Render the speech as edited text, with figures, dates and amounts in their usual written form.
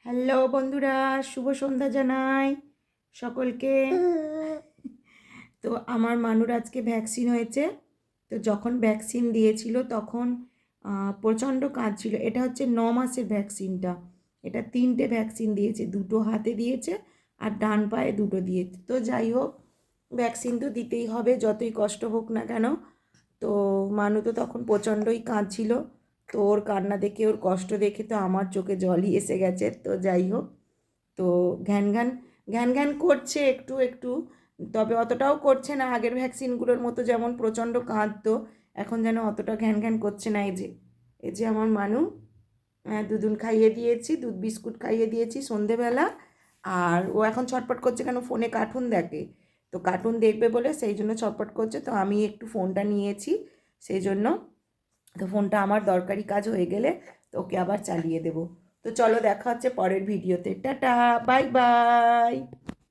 Hello বন্ধুরা, শুভ সন্ধ্যা জানাই সকলকে। তো আমার মানুর আজকে ভ্যাকসিন হয়েছে। তো যখন ভ্যাকসিন দিয়েছিল তখন প্রচণ্ড কাঁদছিল। এটা হচ্ছে 9 মাসের ভ্যাকসিনটা। এটা 3টে ভ্যাকসিন দিয়েছে, 2টো হাতে দিয়েছে আর ডান পায়ে 2টো দিয়েছে। তো যাই হোক, ভ্যাকসিন তো দিতেই হবে যতই কষ্ট হোক না কেন। তো মানু তো তখন প্রচণ্ডই কাঁদছিল। তো ওর কান্না দেখে, ওর কষ্ট দেখে তো আমার চোখে জলই এসে গেছে। তো যাই হোক, তো ঘ্যান ঘ্যান ঘ্যান ঘ্যান করছে একটু একটু, তবে অতটাও করছে না আগের ভ্যাকসিনগুলোর মতো, যেমন প্রচণ্ড কাঁদতো এখন যেন অতটা ঘ্যান ঘ্যান করছে না। এই যে আমার মানু, দুধ খাইয়ে দিয়েছি, দুধ বিস্কুট খাইয়ে দিয়েছি সন্ধেবেলা। আর ও এখন ছটপট করছে কেন, ফোনে কার্টুন দেখে। তো কার্টুন দেখবে বলে সেই জন্য ছটপট করছে। তো আমি একটু ফোনটা নিয়েছি সেই জন্য। তো ফোনটা আমার দরকারি কাজ হয়ে গেলে তো ওকে আবার চালিয়ে দেবো। তো চলো, দেখা হচ্ছে পরের ভিডিওতে। Tata, bye bye.